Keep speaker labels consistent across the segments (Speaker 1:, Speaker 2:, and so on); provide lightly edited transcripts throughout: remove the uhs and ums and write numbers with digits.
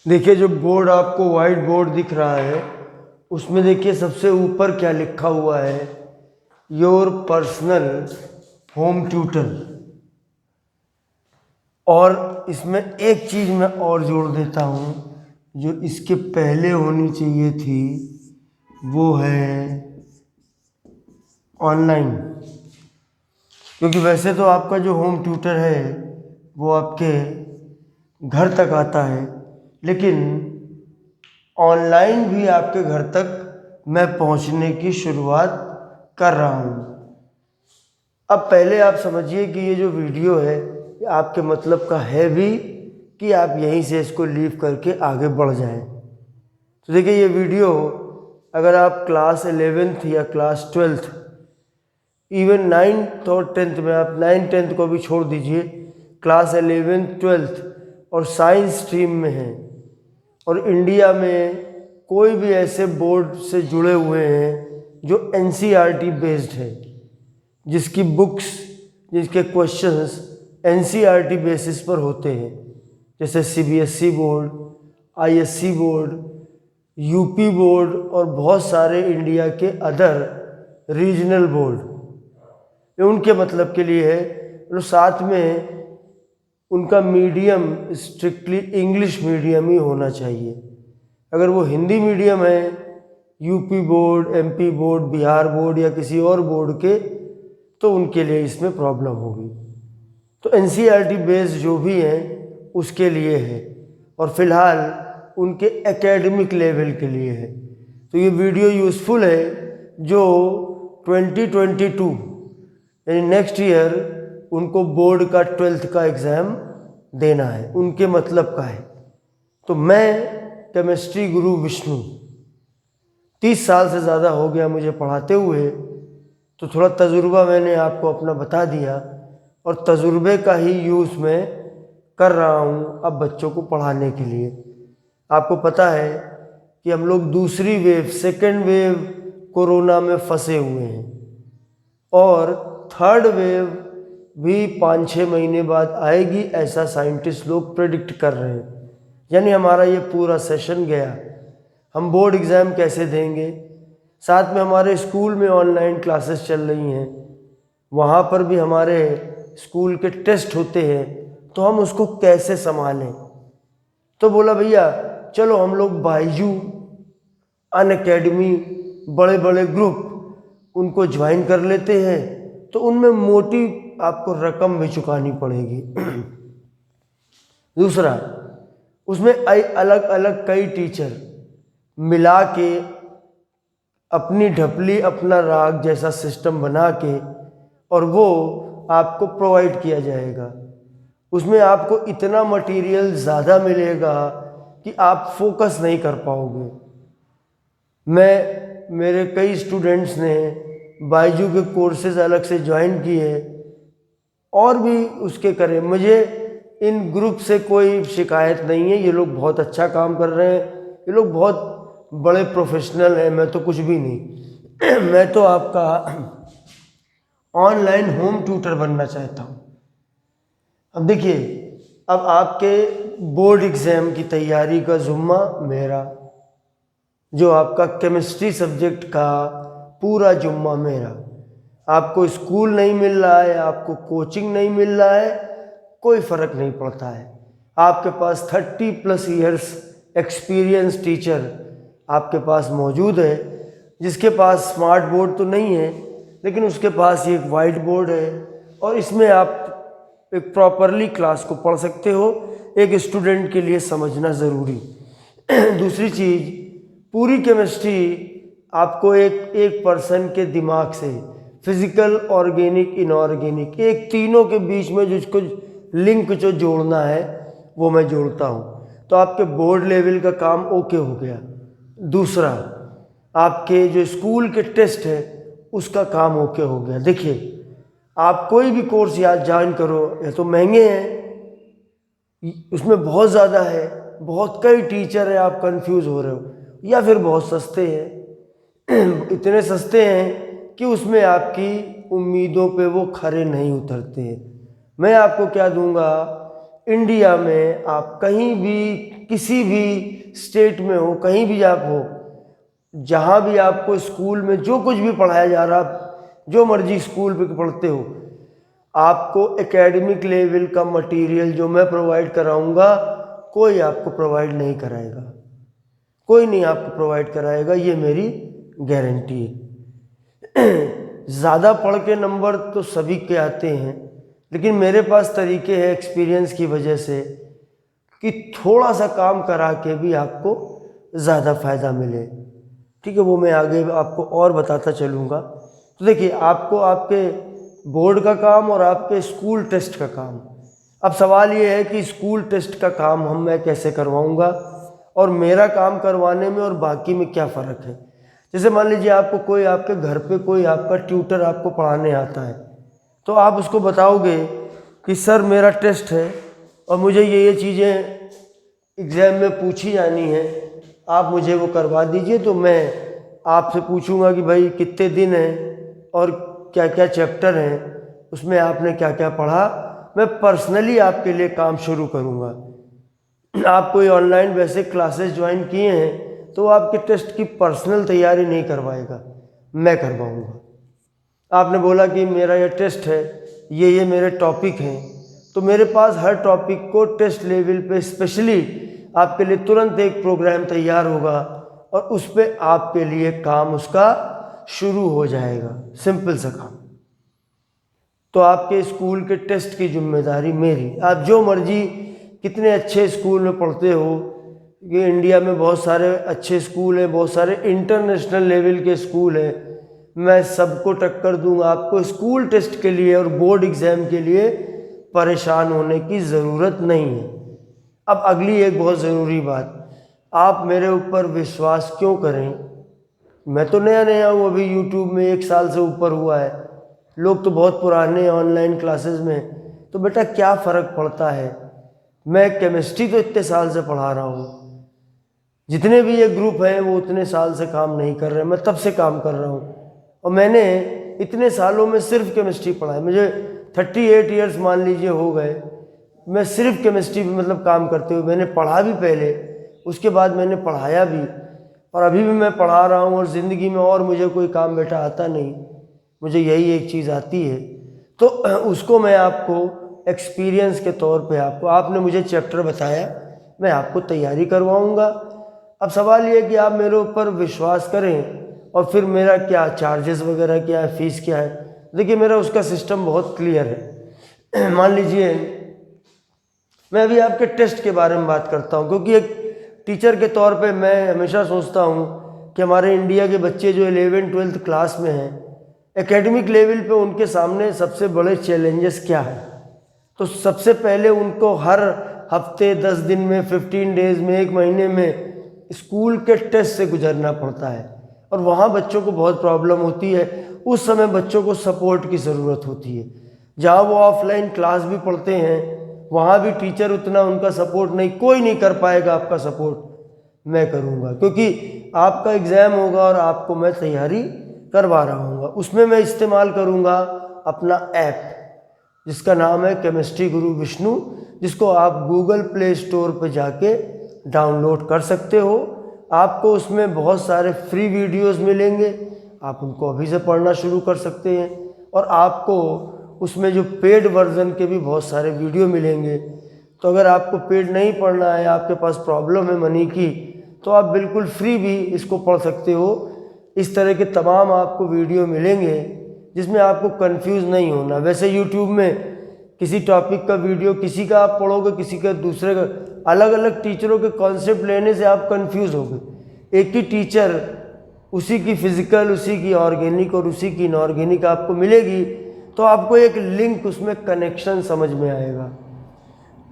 Speaker 1: देखिए जो बोर्ड आपको वाइट बोर्ड दिख रहा है उसमें देखिए सबसे ऊपर क्या लिखा हुआ है, योर पर्सनल होम ट्यूटर। और इसमें एक चीज़ मैं और जोड़ देता हूँ जो इसके पहले होनी चाहिए थी, वो है ऑनलाइन। क्योंकि वैसे तो आपका जो होम ट्यूटर है वो आपके घर तक आता है, लेकिन ऑनलाइन भी आपके घर तक मैं पहुंचने की शुरुआत कर रहा हूं। अब पहले आप समझिए कि ये जो वीडियो है ये आपके मतलब का है भी कि आप यहीं से इसको लीव करके आगे बढ़ जाएं। तो देखिए ये वीडियो अगर आप क्लास 11th या क्लास 12th, इवन 9th और 10th में, आप 9th 10th को भी छोड़ दीजिए, क्लास 11th 12th और साइंस स्ट्रीम में हैं और इंडिया में कोई भी ऐसे बोर्ड से जुड़े हुए हैं जो NCERT बेस्ड है, जिसकी बुक्स, जिसके क्वेश्चंस NCERT बेसिस पर होते हैं, जैसे CBSE board, ISC board, UP board और बहुत सारे इंडिया के अदर रीजनल बोर्ड। ये उनके मतलब के लिए है। और साथ में उनका मीडियम स्ट्रिक्टली इंग्लिश मीडियम ही होना चाहिए। अगर वो हिंदी मीडियम है, UP board, MP board, Bihar board या किसी और बोर्ड के, तो उनके लिए इसमें प्रॉब्लम होगी। तो NCERT बेस्ड जो भी हैं उसके लिए है और फिलहाल उनके एकेडमिक लेवल के लिए है। तो ये वीडियो यूज़फुल है जो 2022 यानी नेक्स्ट ईयर उनको बोर्ड का 12th का एग्ज़ाम देना है, उनके मतलब का है। तो मैं केमिस्ट्री गुरु विष्णु, 30 साल से ज़्यादा हो गया मुझे पढ़ाते हुए, तो थोड़ा तजुर्बा मैंने आपको अपना बता दिया और तजुर्बे का ही यूज़ मैं कर रहा हूँ अब बच्चों को पढ़ाने के लिए। आपको पता है कि हम लोग दूसरी वेव, सेकेंड वेव कोरोना में फंसे हुए हैं और थर्ड वेव भी 5-6 महीने बाद आएगी, ऐसा साइंटिस्ट लोग प्रेडिक्ट कर रहे हैं। यानी हमारा ये पूरा सेशन गया। हम बोर्ड एग्ज़ाम कैसे देंगे? साथ में हमारे स्कूल में ऑनलाइन क्लासेस चल रही हैं, वहाँ पर भी हमारे स्कूल के टेस्ट होते हैं, तो हम उसको कैसे संभालें? तो बोला भैया चलो हम लोग बायजू, अनअकैडमी, बड़े बड़े ग्रुप उनको ज्वाइन कर लेते हैं, तो उनमें मोटी आपको रकम भी चुकानी पड़ेगी। दूसरा, उसमें अलग अलग कई टीचर मिला के अपनी ढपली, अपना राग जैसा सिस्टम बना के और वो आपको प्रोवाइड किया जाएगा। उसमें आपको इतना मटेरियल ज़्यादा मिलेगा कि आप फोकस नहीं कर पाओगे। मेरे कई स्टूडेंट्स ने बायजू के कोर्सेज अलग से ज्वाइन किए और भी उसके करे। मुझे इन ग्रुप से कोई शिकायत नहीं है, ये लोग बहुत अच्छा काम कर रहे हैं, ये लोग बहुत बड़े प्रोफेशनल हैं, मैं तो कुछ भी नहीं। मैं तो आपका ऑनलाइन होम ट्यूटर बनना चाहता हूँ। अब देखिए, अब आपके बोर्ड एग्ज़ाम की तैयारी का ज़ुम्मा मेरा, जो आपका केमिस्ट्री सब्जेक्ट का पूरा जुम्मा मेरा। आपको स्कूल नहीं मिल रहा है, आपको कोचिंग नहीं मिल रहा है, कोई फ़र्क नहीं पड़ता है। आपके पास 30+ ईयर्स एक्सपीरियंस टीचर आपके पास मौजूद है, जिसके पास स्मार्ट बोर्ड तो नहीं है लेकिन उसके पास ये एक वाइट बोर्ड है और इसमें आप एक प्रॉपरली क्लास को पढ़ सकते हो। एक स्टूडेंट के लिए समझना ज़रूरी। दूसरी चीज़, पूरी केमिस्ट्री आपको एक पर्सन के दिमाग से, फिजिकल, ऑर्गेनिक, इनऑर्गेनिक, एक तीनों के बीच में जिसको लिंक जो जोड़ना है वो मैं जोड़ता हूँ। तो आपके बोर्ड लेवल का काम ओके हो गया। दूसरा, आपके जो स्कूल के टेस्ट है उसका काम ओके हो गया। देखिए, आप कोई भी कोर्स याद ज्वाइन करो, या तो महंगे हैं, उसमें बहुत ज़्यादा है, बहुत कई टीचर है, आप कंफ्यूज हो रहे हो, या फिर बहुत सस्ते हैं। इतने सस्ते हैं कि उसमें आपकी उम्मीदों पे वो खरे नहीं उतरते हैं। मैं आपको क्या दूंगा, इंडिया में आप कहीं भी किसी भी स्टेट में हो, कहीं भी आप हो, जहाँ भी आपको स्कूल में जो कुछ भी पढ़ाया जा रहा, आप जो मर्जी स्कूल पे पढ़ते हो, आपको एकेडमिक लेवल का मटेरियल जो मैं प्रोवाइड कराऊंगा कोई आपको प्रोवाइड नहीं कराएगा, कोई नहीं आपको प्रोवाइड कराएगा, ये मेरी गारंटी है। ज़्यादा पढ़ के नंबर तो सभी के आते हैं, लेकिन मेरे पास तरीके हैं एक्सपीरियंस की वजह से कि थोड़ा सा काम करा के भी आपको ज़्यादा फ़ायदा मिले। ठीक है, वो मैं आगे आपको और बताता चलूँगा। तो देखिए, आपको आपके बोर्ड का काम और आपके स्कूल टेस्ट का काम, अब सवाल ये है कि स्कूल टेस्ट का काम मैं कैसे करवाऊँगा और मेरा काम करवाने में और बाकी में क्या फ़र्क है। जैसे मान लीजिए आपको कोई आपके घर पे कोई आपका ट्यूटर आपको पढ़ाने आता है, तो आप उसको बताओगे कि सर मेरा टेस्ट है और मुझे ये चीज़ें एग्ज़ाम में पूछी जानी है, आप मुझे वो करवा दीजिए। तो मैं आपसे पूछूंगा कि भाई कितने दिन हैं और क्या क्या चैप्टर हैं, उसमें आपने क्या क्या पढ़ा। मैं पर्सनली आपके लिए काम शुरू करूंगा। आप कोई ऑनलाइन वैसे क्लासेस ज्वाइन किए हैं तो आपके टेस्ट की पर्सनल तैयारी नहीं करवाएगा, मैं करवाऊंगा। आपने बोला कि मेरा ये टेस्ट है, ये मेरे टॉपिक हैं, तो मेरे पास हर टॉपिक को टेस्ट लेवल पे स्पेशली आपके लिए तुरंत एक प्रोग्राम तैयार होगा और उस पर आपके लिए काम उसका शुरू हो जाएगा, सिंपल सा काम। तो आपके स्कूल के टेस्ट की जिम्मेदारी मेरी। आप जो मर्जी कितने अच्छे स्कूल में पढ़ते हो, ये इंडिया में बहुत सारे अच्छे स्कूल हैं, बहुत सारे इंटरनेशनल लेवल के स्कूल हैं, मैं सबको टक्कर दूंगा। आपको स्कूल टेस्ट के लिए और बोर्ड एग्ज़ाम के लिए परेशान होने की ज़रूरत नहीं है। अब अगली एक बहुत ज़रूरी बात, आप मेरे ऊपर विश्वास क्यों करें। मैं तो नया नया हूँ, अभी यूट्यूब में 1 साल से ऊपर हुआ है, लोग तो बहुत पुराने हैं ऑनलाइन क्लासेस में। तो बेटा क्या फ़र्क पड़ता है, मैं केमिस्ट्री तो इतने साल से पढ़ा रहा हूँ, जितने भी ये ग्रुप हैं वो उतने साल से काम नहीं कर रहे, मैं तब से काम कर रहा हूँ और मैंने इतने सालों में सिर्फ केमिस्ट्री पढ़ा है। मुझे 38 ईयर्स मान लीजिए हो गए, मैं सिर्फ केमिस्ट्री पे मतलब काम करते हुए, मैंने पढ़ा भी पहले, उसके बाद मैंने पढ़ाया भी और अभी भी मैं पढ़ा रहा हूँ। और ज़िंदगी में और मुझे कोई काम बेटा आता नहीं, मुझे यही एक चीज़ आती है, तो उसको मैं आपको एक्सपीरियंस के तौर पे आपने मुझे चैप्टर बताया, मैं आपको तैयारी करवाऊँगा। अब सवाल ये है कि आप मेरे ऊपर विश्वास करें और फिर मेरा क्या चार्जेस वगैरह क्या है, फ़ीस क्या है। देखिए मेरा उसका सिस्टम बहुत क्लियर है। मान लीजिए मैं अभी आपके टेस्ट के बारे में बात करता हूँ, क्योंकि एक टीचर के तौर पे मैं हमेशा सोचता हूँ कि हमारे इंडिया के बच्चे जो 11th-12th क्लास में हैं, एकेडमिक लेवल पे उनके सामने सबसे बड़े चैलेंजेस क्या है। तो सबसे पहले उनको हर हफ्ते 10 दिन में, 15 डेज़ में, 1 महीने में स्कूल के टेस्ट से गुजरना पड़ता है और वहाँ बच्चों को बहुत प्रॉब्लम होती है। उस समय बच्चों को सपोर्ट की ज़रूरत होती है। जहाँ वो ऑफलाइन क्लास भी पढ़ते हैं वहाँ भी टीचर उतना उनका सपोर्ट नहीं, कोई नहीं कर पाएगा आपका सपोर्ट, मैं करूँगा, क्योंकि आपका एग्ज़ाम होगा और आपको मैं तैयारी करवा रहा हूँ। उसमें मैं इस्तेमाल करूँगा अपना ऐप जिसका नाम है केमिस्ट्री गुरु विष्णु, जिसको आप गूगल प्ले स्टोर पर जाके डाउनलोड कर सकते हो। आपको उसमें बहुत सारे फ्री वीडियोस मिलेंगे, आप उनको अभी से पढ़ना शुरू कर सकते हैं और आपको उसमें जो पेड वर्जन के भी बहुत सारे वीडियो मिलेंगे। तो अगर आपको पेड नहीं पढ़ना है, आपके पास प्रॉब्लम है मनी की, तो आप बिल्कुल फ्री भी इसको पढ़ सकते हो। इस तरह के तमाम आपको वीडियो मिलेंगे जिसमें आपको कंफ्यूज नहीं होना। वैसे यूट्यूब में किसी टॉपिक का वीडियो किसी का आप पढ़ोगे, किसी का दूसरे का, अलग अलग टीचरों के कॉन्सेप्ट लेने से आप कंफ्यूज होगे। एक ही टीचर, उसी की फिजिकल, उसी की ऑर्गेनिक और उसी की इनऑर्गेनिक आपको मिलेगी, तो आपको एक लिंक, उसमें कनेक्शन समझ में आएगा।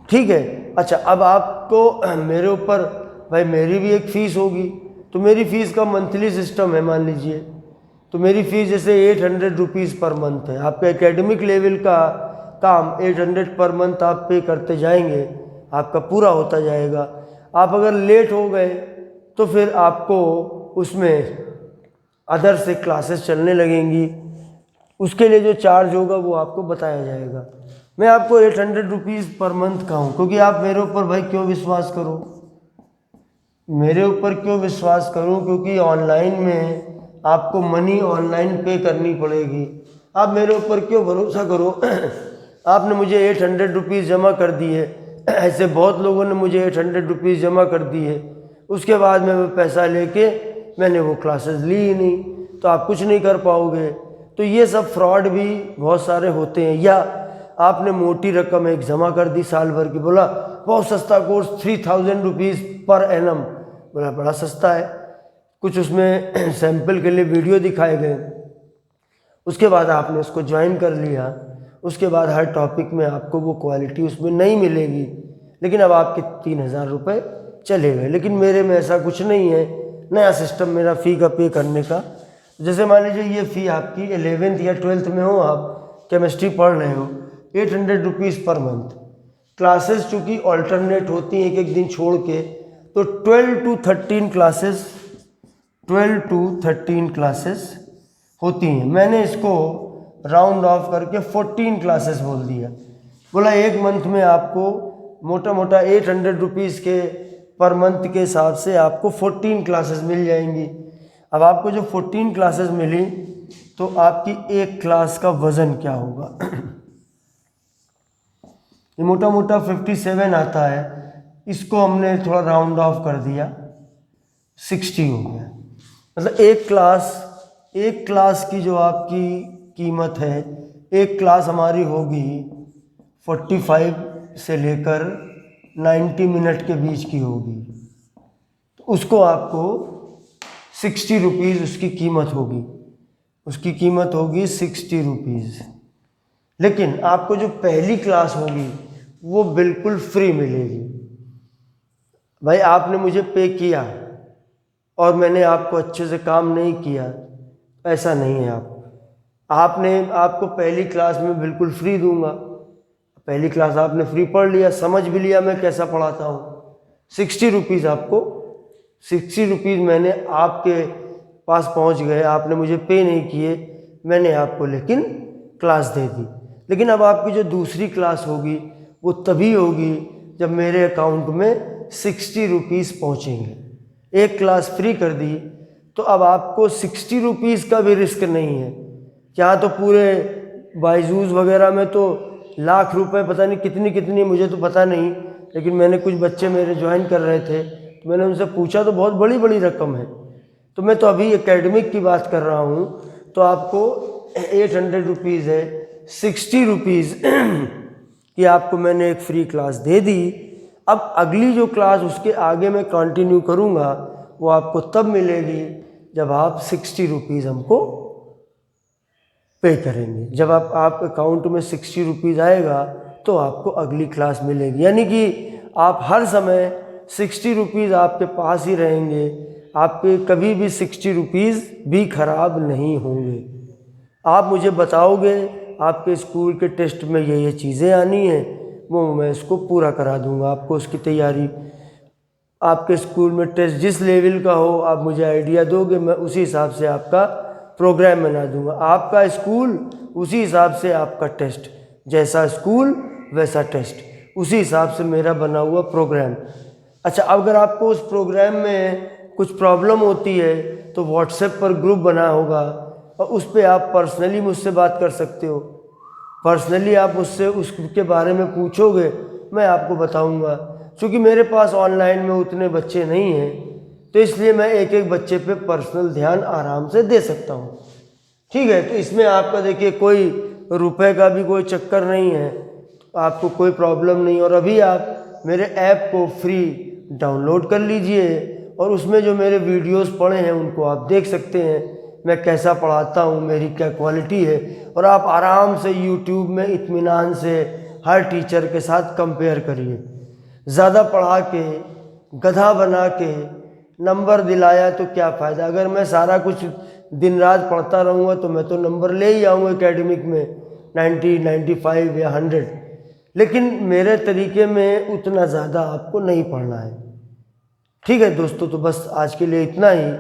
Speaker 1: ठीक है, अच्छा अब आपको मेरे ऊपर, भाई मेरी भी एक फ़ीस होगी, तो मेरी फ़ीस का मंथली सिस्टम है मान लीजिए। तो मेरी फ़ीस जैसे 800 रुपीज़ पर मंथ है। आपका एकेडमिक लेवल का काम 800 पर मंथ आप पे करते जाएंगे, आपका पूरा होता जाएगा। आप अगर लेट हो गए तो फिर आपको उसमें अदर से क्लासेस चलने लगेंगी, उसके लिए जो चार्ज होगा वो आपको बताया जाएगा। मैं आपको 800 रुपीज़ पर मंथ का हूँ, क्योंकि आप मेरे ऊपर भाई क्यों विश्वास करो, मेरे ऊपर क्यों विश्वास करूँ, क्योंकि ऑनलाइन में आपको मनी ऑनलाइन पे करनी पड़ेगी। आप मेरे ऊपर क्यों भरोसा करो। आपने मुझे 800 रुपीज़ जमा कर दिए, ऐसे बहुत लोगों ने मुझे 800 रुपीज़ जमा कर दिए, उसके बाद में वो पैसा लेके मैंने वो क्लासेस ली ही नहीं, तो आप कुछ नहीं कर पाओगे। तो ये सब फ्रॉड भी बहुत सारे होते हैं। या आपने मोटी रकम एक जमा कर दी साल भर की, बोला बहुत सस्ता कोर्स 3000 रुपीज़ पर एनम, बोला बड़ा सस्ता है, कुछ उसमें सैंपल के लिए वीडियो दिखाए गए, उसके बाद आपने उसको ज्वाइन कर लिया, उसके बाद हर टॉपिक में आपको वो क्वालिटी उसमें नहीं मिलेगी, लेकिन अब आपके 3000 रुपये चले गए। लेकिन मेरे में ऐसा कुछ नहीं है, नया सिस्टम मेरा फ़ी का पे करने का। जैसे मान लीजिए ये फ़ी आपकी 11th या 12th में हो, आप केमिस्ट्री पढ़ रहे हो, 800 रुपीज़ पर मंथ। क्लासेस चूँकि ऑल्टरनेट होती हैं एक एक दिन छोड़ के, तो 12 to 13 क्लासेस, 12 to 13 क्लासेस होती हैं। मैंने इसको राउंड ऑफ करके 14 क्लासेस बोल दिया, बोला एक मंथ में आपको मोटा मोटा 800 रुपीज़ के पर मंथ के हिसाब से आपको 14 क्लासेस मिल जाएंगी। अब आपको जो 14 क्लासेस मिली, तो आपकी एक क्लास का वज़न क्या होगा। ये मोटा मोटा 57 आता है, इसको हमने थोड़ा राउंड ऑफ कर दिया, 60 हो गया। मतलब एक क्लास की जो आपकी कीमत है, एक क्लास हमारी होगी 45 से लेकर 90 मिनट के बीच की होगी, तो उसको आपको 60 रुपीज़ उसकी कीमत होगी, उसकी कीमत होगी 60 रुपीज़। लेकिन आपको जो पहली क्लास होगी वो बिल्कुल फ्री मिलेगी। भाई आपने मुझे पे किया और मैंने आपको अच्छे से काम नहीं किया, ऐसा नहीं है। आपको पहली क्लास में बिल्कुल फ्री दूंगा, पहली क्लास आपने फ्री पढ़ लिया, समझ भी लिया मैं कैसा पढ़ाता हूँ, 60 रुपीज़ आपको, 60 रुपीज़ मैंने आपके पास पहुँच गए, आपने मुझे पे नहीं किए, मैंने आपको लेकिन क्लास दे दी। लेकिन अब आपकी जो दूसरी क्लास होगी वो तभी होगी जब मेरे अकाउंट में 60 रुपीज़ पहुँचेंगे। एक क्लास फ्री कर दी तो अब आपको 60 रुपीज़ का भी रिस्क नहीं है। यहाँ तो पूरे बायजूस वगैरह में तो लाख रुपए, पता नहीं कितनी कितनी, मुझे तो पता नहीं, लेकिन मैंने कुछ बच्चे मेरे ज्वाइन कर रहे थे तो मैंने उनसे पूछा तो बहुत बड़ी बड़ी रकम है। तो मैं तो अभी एकेडमिक की बात कर रहा हूँ, तो आपको 800 रुपीज़ है, 60 रुपीज़ कि आपको मैंने एक फ्री क्लास दे दी। अब अगली जो क्लास उसके आगे मैं कंटिन्यू करूँगा वो आपको तब मिलेगी जब आप 60 रुपीज़ हमको पे करेंगे। जब आप अकाउंट में 60 रुपीज़ आएगा तो आपको अगली क्लास मिलेगी, यानी कि आप हर समय 60 रुपीज़ आपके पास ही रहेंगे, आपके कभी भी 60 रुपीज़ भी खराब नहीं होंगे। आप मुझे बताओगे आपके स्कूल के टेस्ट में ये चीज़ें आनी हैं, वो मैं इसको पूरा करा दूंगा, आपको उसकी तैयारी, आपके स्कूल में टेस्ट जिस लेवल का हो आप मुझे आइडिया दोगे, मैं उसी हिसाब से आपका प्रोग्राम बना दूंगा। आपका स्कूल उसी हिसाब से आपका टेस्ट, जैसा स्कूल वैसा टेस्ट, उसी हिसाब से मेरा बना हुआ प्रोग्राम। अच्छा, अगर आपको उस प्रोग्राम में कुछ प्रॉब्लम होती है तो व्हाट्सएप पर ग्रुप बना होगा और उस पर आप पर्सनली मुझसे बात कर सकते हो। पर्सनली आप मुझसे उसके बारे में पूछोगे, मैं आपको बताऊंगा। क्योंकि मेरे पास ऑनलाइन में उतने बच्चे नहीं हैं, तो इसलिए मैं एक एक बच्चे पे पर्सनल ध्यान आराम से दे सकता हूँ। ठीक है, तो इसमें आपका देखिए कोई रुपए का भी कोई चक्कर नहीं है, आपको कोई प्रॉब्लम नहीं। और अभी आप मेरे ऐप को फ्री डाउनलोड कर लीजिए और उसमें जो मेरे वीडियोस पड़े हैं उनको आप देख सकते हैं, मैं कैसा पढ़ाता हूँ, मेरी क्या क्वालिटी है। और आप आराम से यूट्यूब में इत्मीनान से हर टीचर के साथ कंपेयर करिए। ज़्यादा पढ़ा के गधा बना के नंबर दिलाया तो क्या फ़ायदा। अगर मैं सारा कुछ दिन रात पढ़ता रहूँगा तो मैं तो नंबर ले ही आऊँगा एकेडमिक में 90, 95 या 100। लेकिन मेरे तरीके में उतना ज़्यादा आपको नहीं पढ़ना है। ठीक है दोस्तों, तो बस आज के लिए इतना ही।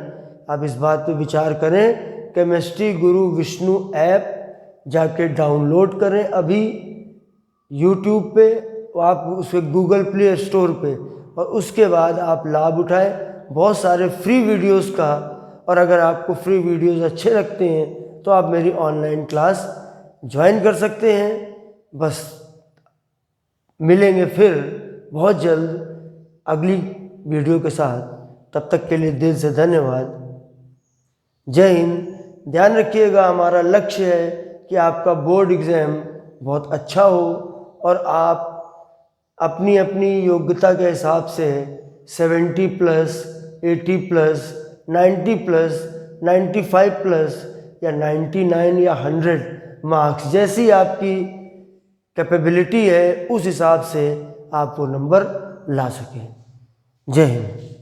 Speaker 1: आप इस बात पे विचार करें, केमिस्ट्री गुरु विष्णु ऐप जाके डाउनलोड करें अभी यूट्यूब पे, आप उसे गूगल प्ले स्टोर पे, और उसके बाद आप लाभ उठाएं बहुत सारे फ्री वीडियोस का। और अगर आपको फ्री वीडियोस अच्छे लगते हैं तो आप मेरी ऑनलाइन क्लास ज्वाइन कर सकते हैं। बस मिलेंगे फिर बहुत जल्द अगली वीडियो के साथ। तब तक के लिए दिल से धन्यवाद। जय हिंद। ध्यान रखिएगा, हमारा लक्ष्य है कि आपका बोर्ड एग्ज़ाम बहुत अच्छा हो और आप अपनी अपनी योग्यता के हिसाब से 70+, 80+, 90+, 95+ या 99 या 100 मार्क्स, जैसी आपकी कैपेबिलिटी है उस हिसाब से आप वो नंबर ला सकें। जय हिंद।